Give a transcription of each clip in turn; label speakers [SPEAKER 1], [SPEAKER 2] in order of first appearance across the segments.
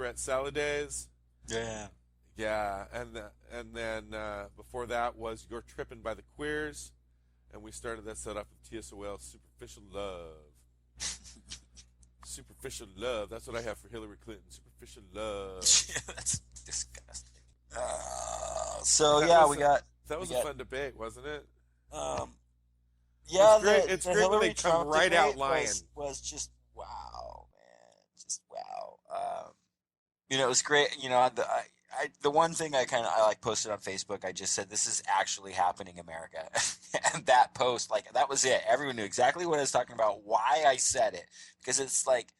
[SPEAKER 1] cigarette salad days.
[SPEAKER 2] Yeah.
[SPEAKER 1] Yeah, and then before that was You're Trippin' by the Queers, and we started that set off with TSOL, Superficial Love. Superficial Love. That's what I have for Hillary Clinton. Superficial Love.
[SPEAKER 2] That's disgusting. So
[SPEAKER 1] That
[SPEAKER 2] yeah,
[SPEAKER 1] was
[SPEAKER 2] we got
[SPEAKER 1] that
[SPEAKER 2] we
[SPEAKER 1] was a
[SPEAKER 2] got
[SPEAKER 1] fun debate, wasn't it?
[SPEAKER 2] um
[SPEAKER 1] It's
[SPEAKER 2] yeah,
[SPEAKER 1] great.
[SPEAKER 2] the
[SPEAKER 1] It's
[SPEAKER 2] the
[SPEAKER 1] great when they
[SPEAKER 2] Hillary
[SPEAKER 1] come
[SPEAKER 2] Trump
[SPEAKER 1] right out
[SPEAKER 2] debate
[SPEAKER 1] lying.
[SPEAKER 2] was just wow, man, just wow. It was great. The one thing I like posted on Facebook, I just said this is actually happening in America, and that post, like, that was it. Everyone knew exactly what I was talking about, why I said it, because it's like,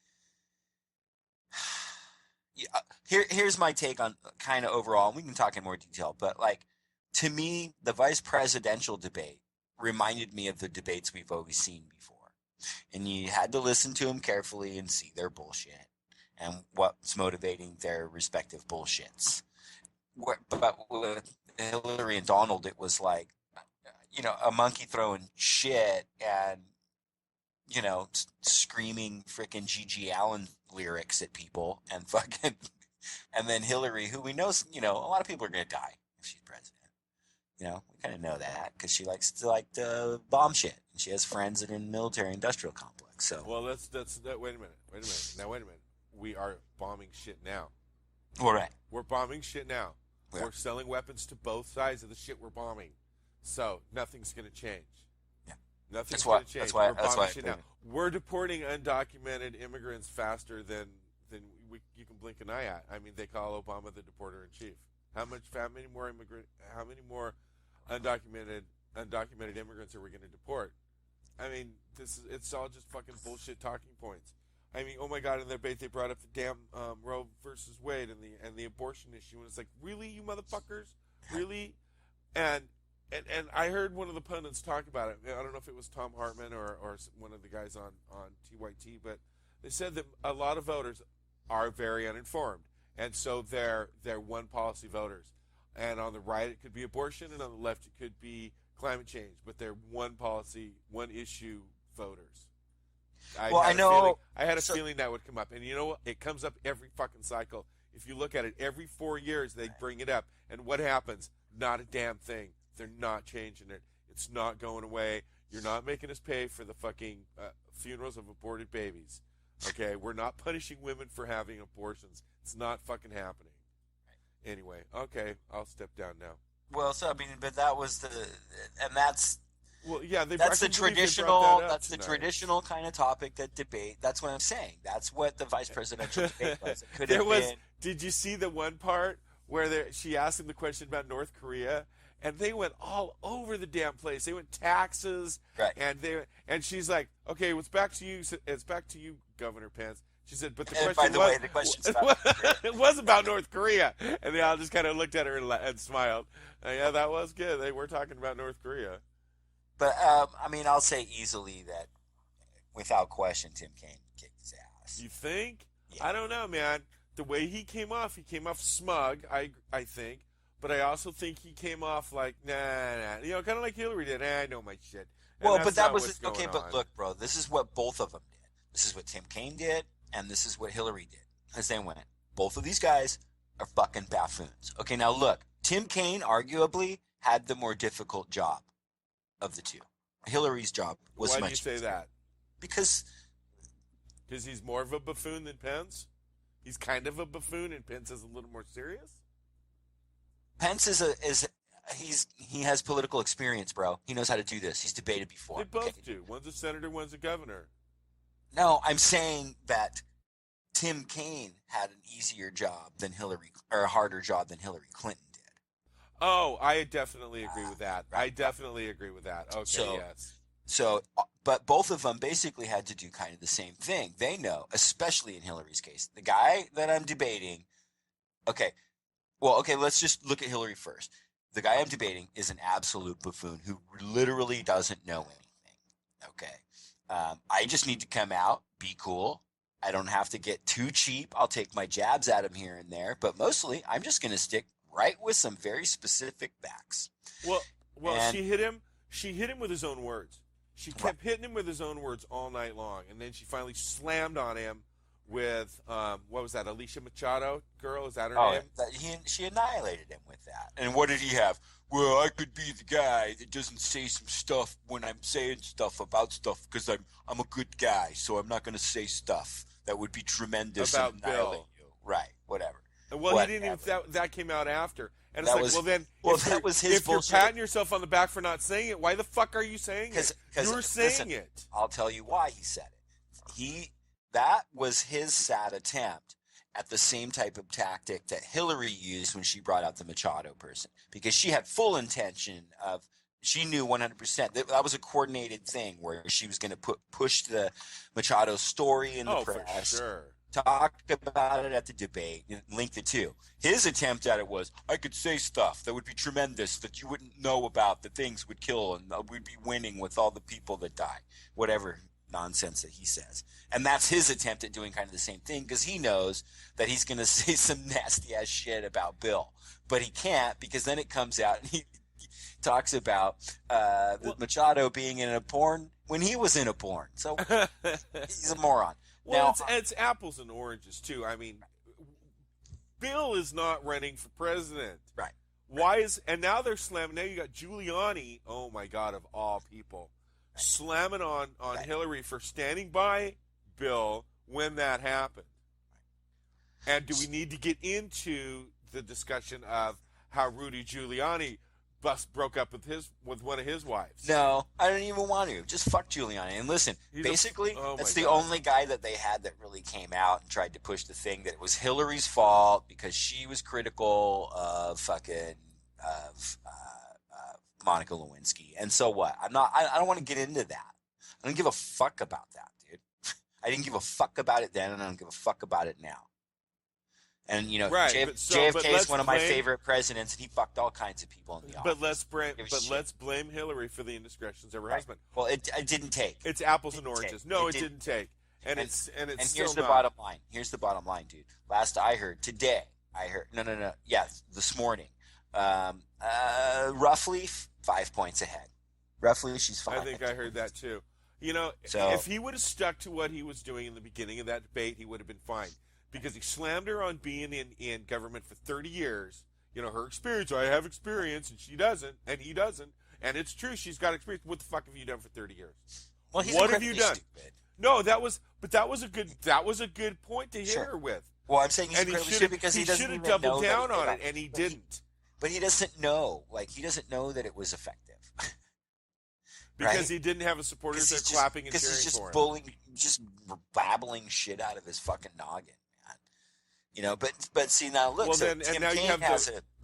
[SPEAKER 2] here's my take on kind of overall, and we can talk in more detail, but like, to me, the vice presidential debate reminded me of the debates we've always seen before, and you had to listen to them carefully and see their bullshit and what's motivating their respective bullshits. But with Hillary and Donald, it was like, a monkey throwing shit and, screaming freaking Gigi Allen lyrics at people and fucking, and then Hillary, who we know, a lot of people are going to die if she's president. We kind of know that because she likes to bomb shit. And she has friends in the military industrial complex. So,
[SPEAKER 1] Well, that's that. Wait a minute. Now, wait a minute. We are bombing shit now.
[SPEAKER 2] all right.
[SPEAKER 1] We're bombing shit now.
[SPEAKER 2] Yeah.
[SPEAKER 1] We're selling weapons to both sides of the shit we're bombing. So nothing's going to change.
[SPEAKER 2] Yeah.
[SPEAKER 1] Nothing's going to change. We're
[SPEAKER 2] That's
[SPEAKER 1] bombing
[SPEAKER 2] why
[SPEAKER 1] shit now. We're deporting undocumented immigrants faster than you can blink an eye at. I mean, they call Obama the deporter in chief. How many more undocumented immigrants are we going to deport? I mean, it's all just fucking bullshit talking points. I mean, oh my God! In the debate, they brought up the damn Roe versus Wade and the abortion issue, and it's like, really, you motherfuckers, really? And I heard one of the pundits talk about it. I don't know if it was Tom Hartman or one of the guys on TYT, but they said that a lot of voters are very uninformed, and so they're one policy voters. And on the right, it could be abortion, and on the left, it could be climate change. But they're one policy, one issue voters. I had a feeling that would come up. And you know what? It comes up every fucking cycle. If you look at it, every 4 years, they bring it up. And what happens? Not a damn thing. They're not changing it. It's not going away. You're not making us pay for the fucking funerals of aborted babies. Okay? We're not punishing women for having abortions. It's not fucking happening. Anyway, okay, I'll step down now.
[SPEAKER 2] Well, so I mean, but that was that's the traditional kind of topic that debate. That's what I'm saying. That's what the vice presidential debate was. It could have been.
[SPEAKER 1] Did you see the one part where she asked him the question about North Korea, and they went all over the damn place. They went taxes,
[SPEAKER 2] right?
[SPEAKER 1] And she's like, okay, it's back to you. It's back to you, Governor Pence. She said, but the question's about it was about North Korea. And they all just kind of looked at her and smiled. Yeah, that was good. They were talking about North Korea.
[SPEAKER 2] But, I mean, I'll say easily that, without question, Tim Kaine kicked his ass.
[SPEAKER 1] You think?
[SPEAKER 2] Yeah.
[SPEAKER 1] I don't know, man. The way he came off smug, I think. But I also think he came off like, nah. Kind of like Hillary did. I know my shit.
[SPEAKER 2] Well, but that was, okay, but look, bro, this is what both of them did. This is what Tim Kaine did. And this is what Hillary did, as they went. Both of these guys are fucking buffoons. Okay, now look, Tim Kaine arguably had the more difficult job of the two. Hillary's job was much easier.
[SPEAKER 1] Why do you say that?
[SPEAKER 2] Because
[SPEAKER 1] he's more of a buffoon than Pence? He's kind of a buffoon, and Pence is a little more serious?
[SPEAKER 2] Pence he has political experience, bro. He knows how to do this. He's debated before.
[SPEAKER 1] They both do. One's a senator, one's a governor.
[SPEAKER 2] No, I'm saying that Tim Kaine had an easier job than or a harder job than Hillary Clinton did.
[SPEAKER 1] Oh, I definitely agree with that. Right. I definitely agree with that. Okay, yes.
[SPEAKER 2] So, but both of them basically had to do kind of the same thing. They know, especially in Hillary's case, the guy that I'm debating. Okay, let's just look at Hillary first. The guy I'm debating is an absolute buffoon who literally doesn't know anything. Okay. I just need to come out, be cool. I don't have to get too cheap. I'll take my jabs at him here and there, but mostly I'm just going to stick right with some very specific facts.
[SPEAKER 1] Well, she hit him. She hit him with his own words. She kept hitting him with his own words all night long, and then she finally slammed on him with what was that? Alicia Machado girl? Is that her
[SPEAKER 2] Oh,
[SPEAKER 1] name?
[SPEAKER 2] she annihilated him with that. And what did he have? Well, I could be the guy that doesn't say some stuff when I'm saying stuff about stuff because I'm a good guy, so I'm not going to say stuff that would be tremendous and
[SPEAKER 1] About
[SPEAKER 2] annihilate
[SPEAKER 1] Bill.
[SPEAKER 2] you. Right, whatever.
[SPEAKER 1] Well, he didn't even. That came out after, and it's
[SPEAKER 2] That
[SPEAKER 1] like,
[SPEAKER 2] was
[SPEAKER 1] well, then,
[SPEAKER 2] that was his
[SPEAKER 1] if you're
[SPEAKER 2] bullshit.
[SPEAKER 1] patting yourself on the back for not saying it, why the fuck are you saying it? You're saying
[SPEAKER 2] listen,
[SPEAKER 1] it.
[SPEAKER 2] I'll tell you why he said it. That was his sad attempt at the same type of tactic that Hillary used when she brought out the Machado person, because she had full intention of. She knew 100% that was a coordinated thing where she was going to push the Machado story in the press.
[SPEAKER 1] For sure.
[SPEAKER 2] Talk about it at the debate, link the two. His attempt at it was, I could say stuff that would be tremendous that you wouldn't know about, that things would kill, and we'd be winning with all the people that die. Whatever nonsense that he says. And that's his attempt at doing kind of the same thing, because he knows that he's going to say some nasty-ass shit about Bill. But he can't, because then it comes out, and he talks about Machado being in a porn when he was in a porn. So he's a moron.
[SPEAKER 1] Well, it's apples and oranges, too. I mean, Bill is not running for president.
[SPEAKER 2] Right.
[SPEAKER 1] Why is... And now they're slamming... Now you got Giuliani, oh my God, of all people, slamming on Hillary for standing by Bill when that happened. And do we need to get into the discussion of how Rudy Giuliani broke up with one of his wives?
[SPEAKER 2] No, I don't even want to. Just fuck Giuliani. And listen, basically, that's the only guy that they had that really came out and tried to push the thing that it was Hillary's fault because she was critical of Monica Lewinsky. And so what? I don't want to get into that. I don't give a fuck about that, dude. I didn't give a fuck about it then, and I don't give a fuck about it now. And,
[SPEAKER 1] right,
[SPEAKER 2] JFK is one of my favorite presidents, and he fucked all kinds of people in the office.
[SPEAKER 1] Let's blame Hillary for the indiscretions of her husband.
[SPEAKER 2] Well, it didn't take.
[SPEAKER 1] It's apples and oranges. No, it didn't take. And
[SPEAKER 2] here's the bottom line. Here's the bottom line, dude. Last I heard, today, no. Yeah, this morning. Roughly 5 points ahead. Roughly, she's 5.
[SPEAKER 1] I think I heard that, too. If he would have stuck to what he was doing in the beginning of that debate, he would have been fine. Because he slammed her on being in government for 30 years. Her experience, I have experience, and she doesn't, and he doesn't. And it's true, she's got experience. What the fuck have you done for 30 years?
[SPEAKER 2] Well, he's
[SPEAKER 1] what have you done?
[SPEAKER 2] Stupid.
[SPEAKER 1] No, that was a good point to hit her with.
[SPEAKER 2] Well, I'm saying he's incredibly stupid because he doesn't even know. He should have doubled
[SPEAKER 1] down on it, and he didn't.
[SPEAKER 2] But he doesn't know. He doesn't know that it was effective.
[SPEAKER 1] Because he didn't have a supporters there clapping and cheering for him.
[SPEAKER 2] Because he's just babbling shit out of his fucking noggin. But see now look.
[SPEAKER 1] Well,
[SPEAKER 2] Tim Kaine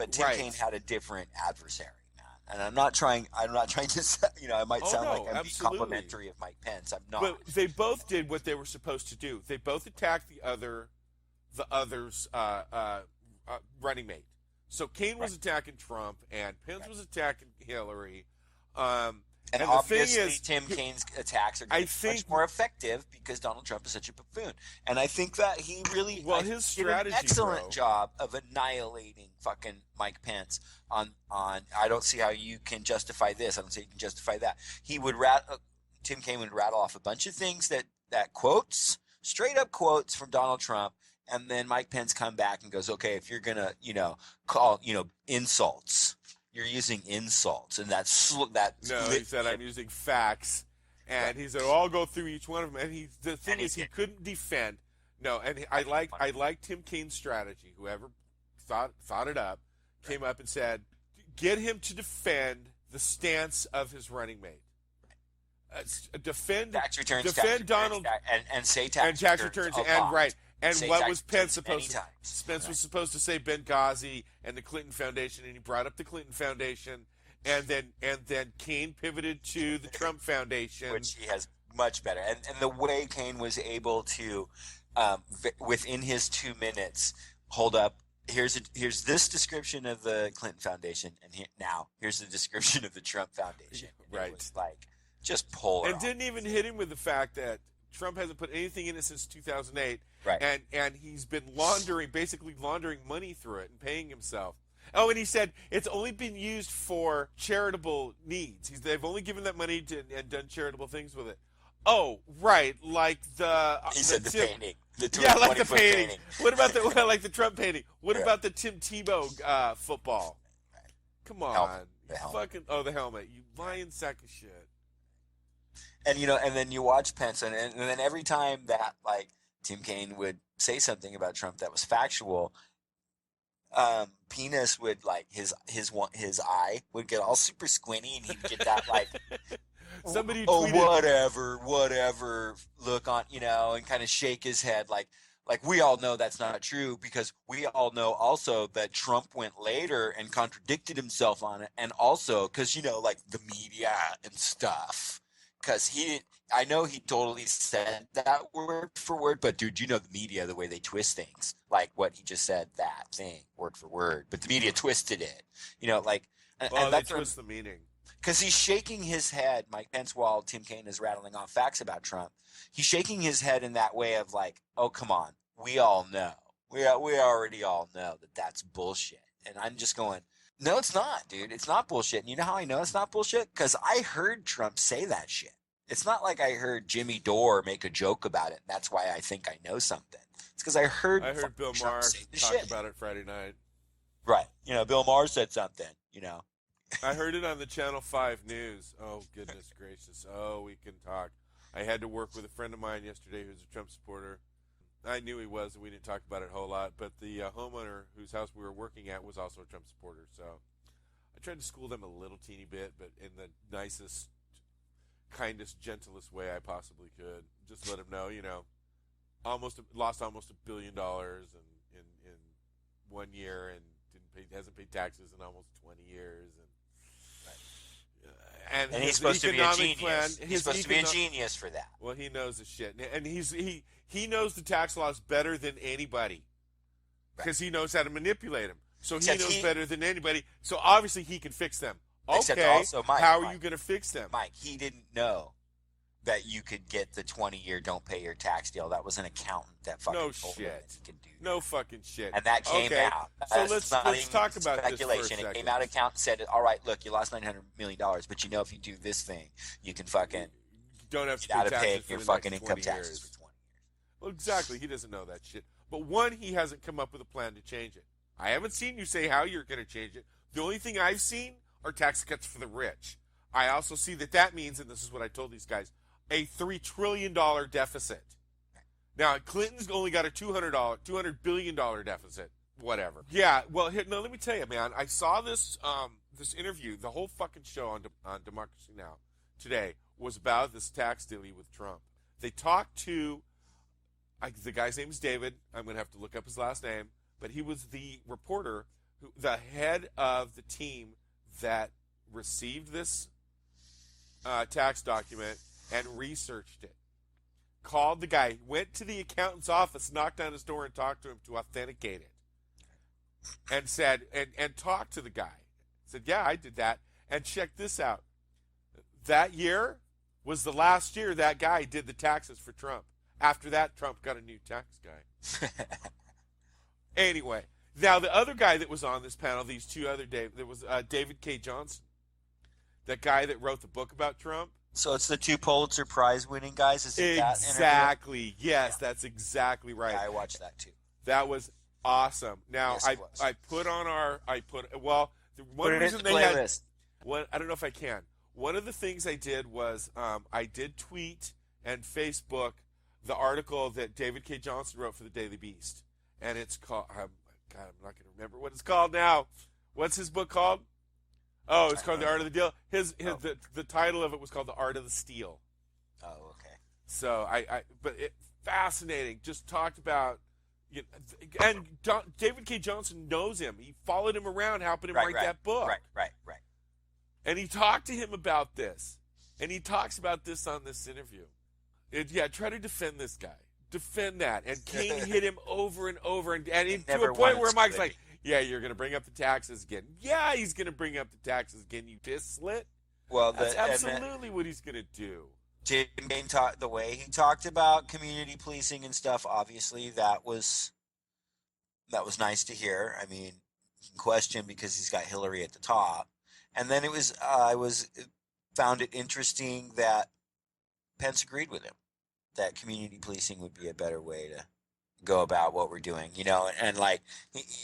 [SPEAKER 2] Kaine had a different adversary, man. And I'm not trying to. I might sound like I'm being complimentary of Mike Pence. I'm not.
[SPEAKER 1] But they both did what they were supposed to do. They both attacked the other's running mate. So Kaine was attacking Trump, and Pence was attacking Hillary.
[SPEAKER 2] And obviously, the thing is, Tim Kaine's attacks are going to be much more effective because Donald Trump is such a buffoon. And I think that he really
[SPEAKER 1] his strategy,
[SPEAKER 2] did an excellent job of annihilating fucking Mike Pence on. I don't see how you can justify this. I don't see how you can justify that. Tim Kaine would rattle off a bunch of things that quotes, straight up quotes from Donald Trump, and then Mike Pence come back and goes, okay, if you're gonna call insults. You're using insults, and that's
[SPEAKER 1] No, he said I'm using facts, and he said, I'll go through each one of them. And the thing is, he couldn't defend. No, and I like Tim Kaine's strategy. Whoever thought it up came up and said, get him to defend the stance of his running mate. Defend Donald
[SPEAKER 2] and say tax returns
[SPEAKER 1] and right. And what was Pence supposed to? Pence was supposed to say Benghazi and the Clinton Foundation, and he brought up the Clinton Foundation, and then Kaine pivoted to the Trump Foundation,
[SPEAKER 2] which he has much better. And the way Kaine was able to, within his 2 minutes, hold up. Here's this description of the Clinton Foundation, and here's the description of the Trump Foundation. And
[SPEAKER 1] right.
[SPEAKER 2] It was just polar.
[SPEAKER 1] And didn't even hit him with the fact that Trump hasn't put anything in it since 2008.
[SPEAKER 2] Right.
[SPEAKER 1] And he's been basically laundering money through it and paying himself. Oh, and he said it's only been used for charitable needs. They've only given that money and done charitable things with it. Oh, right, like
[SPEAKER 2] he said the painting. The
[SPEAKER 1] Yeah, like the
[SPEAKER 2] 20-foot
[SPEAKER 1] painting.
[SPEAKER 2] painting.
[SPEAKER 1] What about the like the Trump painting? What
[SPEAKER 2] Yeah.
[SPEAKER 1] about the Tim Tebow football? Come
[SPEAKER 2] Helmet.
[SPEAKER 1] on,
[SPEAKER 2] The
[SPEAKER 1] you
[SPEAKER 2] helmet.
[SPEAKER 1] fucking the helmet. You lying sack of shit.
[SPEAKER 2] And and then you watch Pence, and then every time that like Tim Kaine would say something about Trump that was factual, Penis would like his eye would get all super squinty, and he'd get that like
[SPEAKER 1] Somebody
[SPEAKER 2] oh
[SPEAKER 1] tweeted.
[SPEAKER 2] whatever look on, and kind of shake his head like we all know that's not true, because we all know also that Trump went later and contradicted himself on it, and also because like the media and stuff, because I know he totally said that word for word, but dude, the media, the way they twist things, like what he just said, that thing word for word, but the media twisted it, like,
[SPEAKER 1] Well,
[SPEAKER 2] and
[SPEAKER 1] they
[SPEAKER 2] that's
[SPEAKER 1] twist the meaning.
[SPEAKER 2] because he's shaking his head, Mike Pence, while Tim Kaine is rattling off facts about Trump. He's shaking his head in that way of like, oh, come on. We all know. We already all know that that's bullshit. And I'm just going, no, it's not, dude. It's not bullshit. And you know how I know it's not bullshit? Because I heard Trump say that shit. It's not like I heard Jimmy Dore make a joke about it. That's why I think I know something. It's because I heard
[SPEAKER 1] Bill
[SPEAKER 2] Trump
[SPEAKER 1] Maher
[SPEAKER 2] say the
[SPEAKER 1] talk
[SPEAKER 2] shit.
[SPEAKER 1] about it Friday night.
[SPEAKER 2] Right. Bill Maher said something,
[SPEAKER 1] I heard it on the Channel 5 news. Oh, goodness gracious. Oh, we can talk. I had to work with a friend of mine yesterday who's a Trump supporter. I knew he was, and we didn't talk about it a whole lot, but the homeowner whose house we were working at was also a Trump supporter, so I tried to school them a little teeny bit, but in the nicest, kindest, gentlest way I possibly could. Just let them know, lost almost $1 billion in 1 year, and hasn't paid taxes in almost 20 years, and
[SPEAKER 2] he's supposed to be a genius. He's supposed to be a genius for that.
[SPEAKER 1] Well, he knows the shit, and he knows the tax laws better than anybody, because he knows how to manipulate them. So he knows better than anybody. So obviously he can fix them. Okay,
[SPEAKER 2] also, Mike,
[SPEAKER 1] how are you going to fix them?
[SPEAKER 2] Mike, he didn't know that you could get the 20-year don't pay your tax deal. That was an accountant that fucking told him that he could do that.
[SPEAKER 1] No fucking shit.
[SPEAKER 2] And that came out.
[SPEAKER 1] So let's talk about
[SPEAKER 2] speculation.
[SPEAKER 1] this for a second.
[SPEAKER 2] It came out, accountant said, all right, look, you lost $900 million, but if you do this thing, you can fucking
[SPEAKER 1] don't have to
[SPEAKER 2] pay your fucking income taxes for 20 years.
[SPEAKER 1] Well, exactly. He doesn't know that shit. But one, he hasn't come up with a plan to change it. I haven't seen you say how you're going to change it. The only thing I've seen are tax cuts for the rich. I also see that means, and this is what I told these guys, a $3 trillion deficit. Now, Clinton's only got a $200 billion deficit. Whatever. Yeah, well, let me tell you, man. I saw this this interview. The whole fucking show on Democracy Now! Today was about this tax deal with Trump. They talked to, the guy's name is David. I'm going to have to look up his last name. But he was the reporter, the head of the team that received this tax document and researched it. Called the guy, went to the accountant's office, knocked on his door and talked to him to authenticate it. And said, and talked to the guy. Said, yeah, I did that. And check this out. That year was the last year that guy did the taxes for Trump. After that, Trump got a new tax guy. Anyway, now the other guy that was on this panel, these two other there was David K. Johnson, that guy that wrote the book about Trump.
[SPEAKER 2] So it's the two Pulitzer Prize winning guys? Is it
[SPEAKER 1] exactly. Yes,
[SPEAKER 2] yeah.
[SPEAKER 1] That's exactly right.
[SPEAKER 2] Yeah, I watched that too.
[SPEAKER 1] That was awesome. Now
[SPEAKER 2] yes,
[SPEAKER 1] I put on the one reason they
[SPEAKER 2] playlist.
[SPEAKER 1] I don't know if I can. One of the things I did was I did tweet and Facebook the article that David K. Johnson wrote for the Daily Beast. And it's called, God, I'm not going to remember what it's called now. What's his book called? Oh, it's called The Art of the Deal. The title of it was called The Art of the Steal.
[SPEAKER 2] Oh, okay.
[SPEAKER 1] So fascinating. Just talked about, and David K. Johnson knows him. He followed him around, helping him write that book.
[SPEAKER 2] Right.
[SPEAKER 1] And he talked to him about this. And he talks about this on this interview. Try to defend this guy. Defend that. And Kaine hit him over and over, and to a point where Mike's like, yeah, you're going to bring up the taxes again. Yeah, he's going to bring up the taxes again, you piss slit. Well, that's absolutely what he's going to do.
[SPEAKER 2] Tim Kaine the way he talked about community policing and stuff, obviously that was nice to hear. I mean, you can question because he's got Hillary at the top. And then I found it interesting that Pence agreed with him that community policing would be a better way go about what we're doing, you know, and like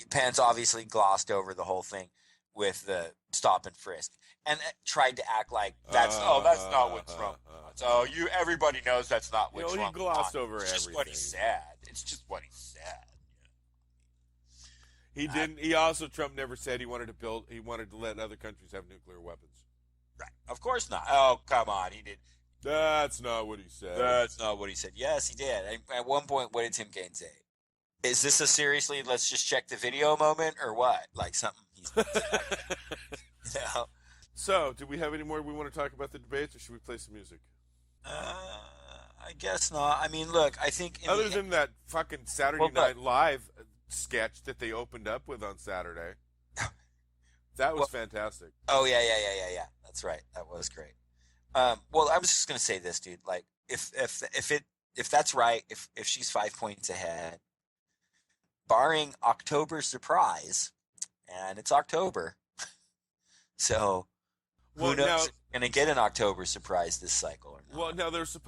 [SPEAKER 2] Pence obviously glossed over the whole thing with the stop and frisk and tried to act like that's not what Trump wants. Oh, everybody knows that's not what Trump
[SPEAKER 1] he glossed
[SPEAKER 2] wants.
[SPEAKER 1] over
[SPEAKER 2] It's just
[SPEAKER 1] everything.
[SPEAKER 2] what he said. It's just what he said.
[SPEAKER 1] He didn't. He also, Trump never said he wanted to let other countries have nuclear weapons.
[SPEAKER 2] Right. Of course not. Oh, come on. He did.
[SPEAKER 1] That's not what he said.
[SPEAKER 2] That's not what he said. Yes, he did. At one point, what did Tim Kaine say? Is this a seriously, let's just check the video moment or what? Like something he's you know?
[SPEAKER 1] So, do we have any more we want to talk about the debates, or should we play some music?
[SPEAKER 2] I guess not. I mean, look, I think...
[SPEAKER 1] Other than that fucking Saturday Night Live sketch that they opened up with on Saturday. That was fantastic.
[SPEAKER 2] Oh, yeah. That's right. That was great. Well, I was just going to say this, dude. Like, if that's right, if she's 5 points ahead, barring October surprise, and it's October, so who knows if we're going to get an October surprise this cycle or not.
[SPEAKER 1] Well, now there was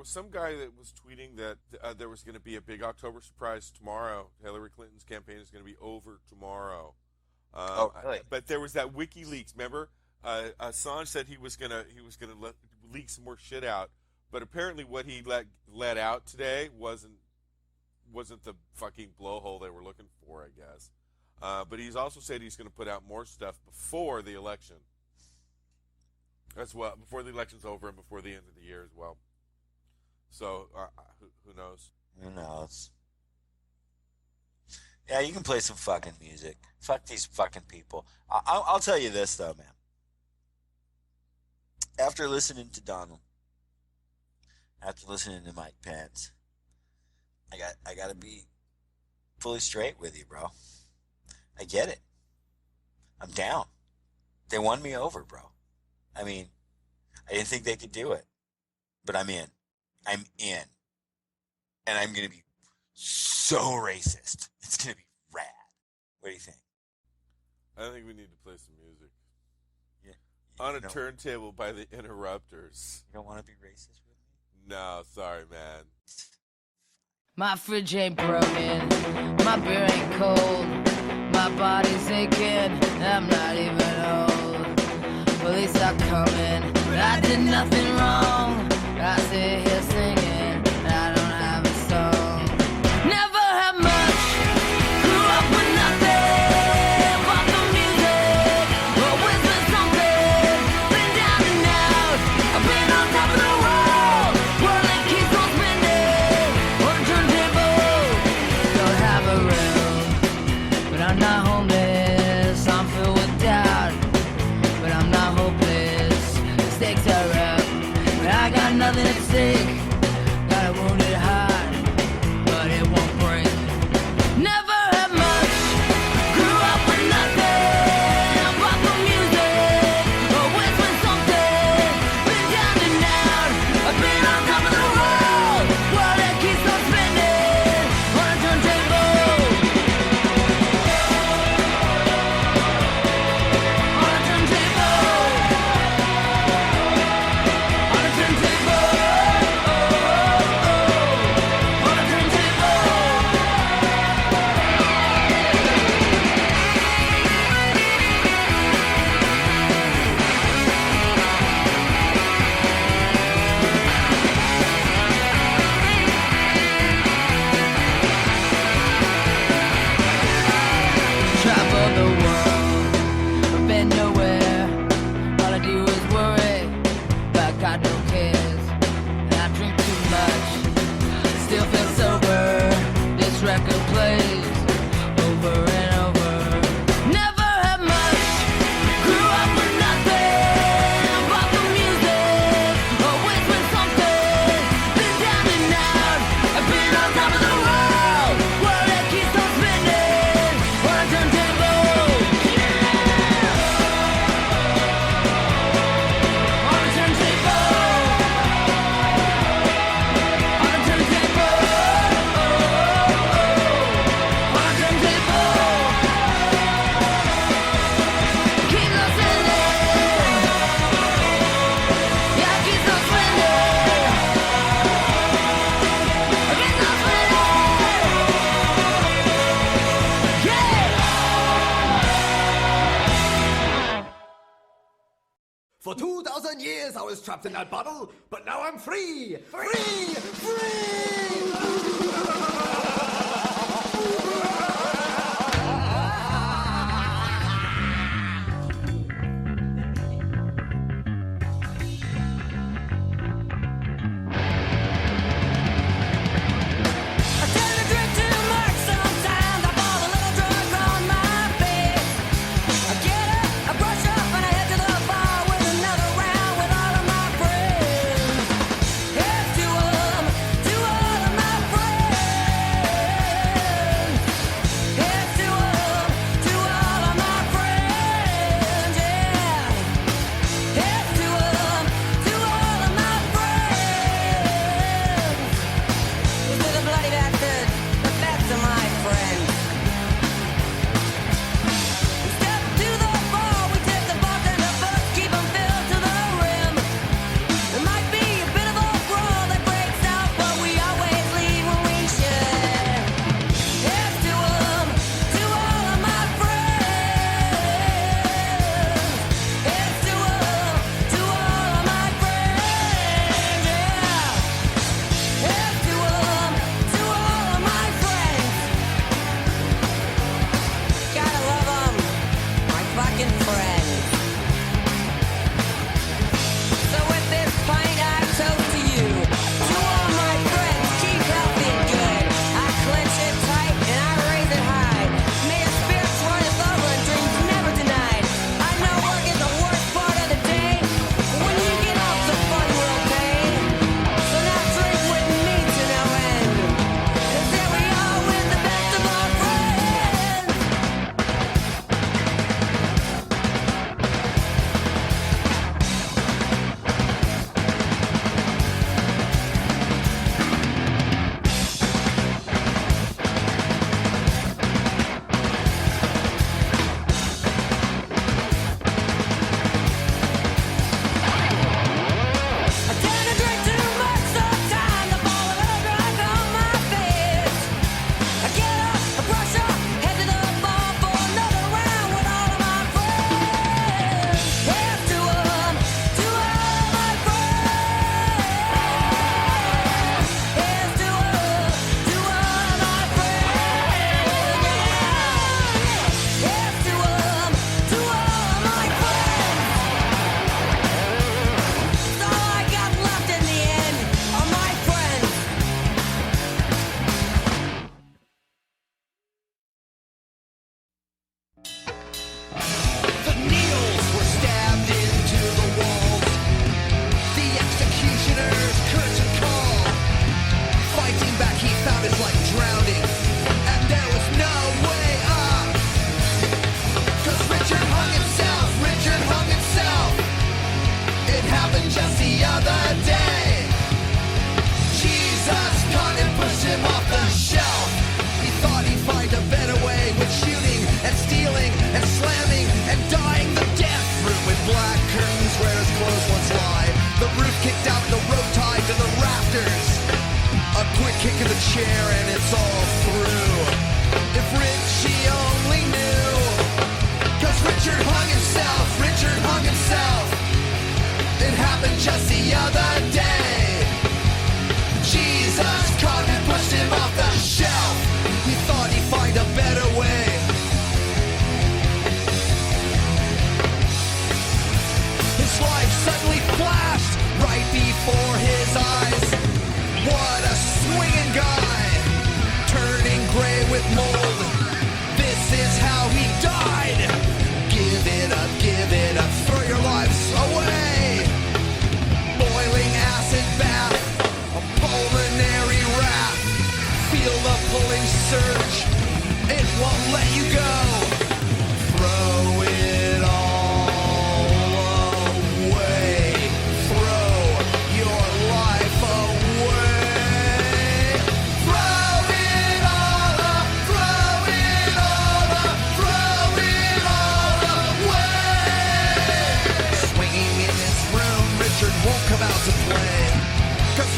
[SPEAKER 1] some guy that was tweeting that there was going to be a big October surprise tomorrow. Hillary Clinton's campaign is going to be over tomorrow.
[SPEAKER 2] Really?
[SPEAKER 1] But there was that WikiLeaks. Remember, Assange said he was gonna leak some more shit out. But apparently, what he let out today wasn't the fucking blowhole they were looking for, I guess. But he's also said he's going to put out more stuff before the election. That's well, before the election's over and before the end of the year as well. So, who knows?
[SPEAKER 2] Who knows? Yeah, you can play some fucking music. Fuck these fucking people. I'll tell you this, though, man. After listening to Donald, after listening to Mike Pence, I got to be fully straight with you, bro. I get it. I'm down. They won me over, bro. I mean, I didn't think they could do it, but I'm in. I'm in. And I'm going to be so racist. It's going to be rad. What do you think?
[SPEAKER 1] I think we need to play some music.
[SPEAKER 2] Yeah.
[SPEAKER 1] On a turntable by the Interrupters.
[SPEAKER 2] You don't want to be racist with me?
[SPEAKER 1] No, sorry, man.
[SPEAKER 3] My fridge ain't broken, my beer ain't cold, my body's aching, I'm not even old. Police are coming, but I did nothing wrong. I sit here singing, I don't have a song. Never had much, grew up with nothing but the music. Always been something, been down and out. I've been on top of the world, world that keeps on spinning. On a turntable, don't have a room, but I'm not homeless. I'm filled with doubt, but I'm not hopeless. The stakes are up, but I got nothing at stake. Got a wounded heart, but it won't break. Never had much, grew up with nothing but the music. Always with something, been down and out. I've been on top of the world, world that keeps on spinning. On a turntable, on a turntable, on a turntable, on a turntable. Travel the world, I've been nowhere. All I do is worry, but got no cares. And I drink too much, still feel sober. This record plays over and over. Never had much, grew up with nothing but the music. Always with something, been down and out. I've been on top of the world, world that keeps on spinning. On a turntable, on a turntable, on a turntable, on a turntable.
[SPEAKER 4] For 2,000 years I was trapped in that bottle, but now I'm free! Free!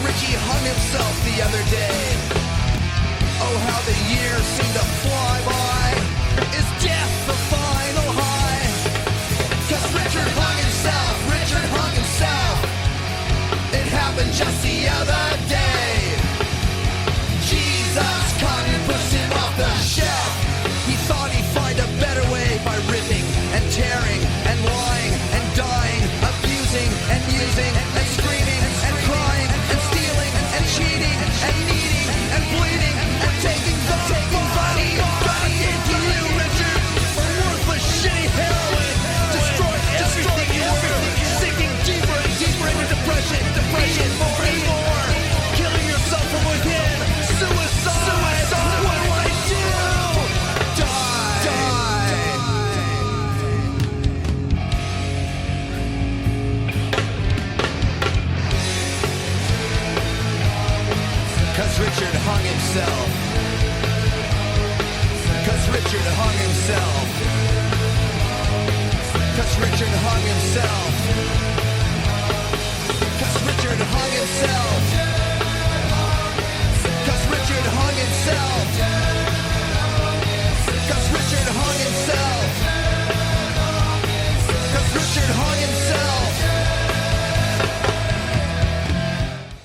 [SPEAKER 4] Richie hung himself the other day. Oh, how the years
[SPEAKER 5] Richard hung himself. 'Cause Richard hung himself.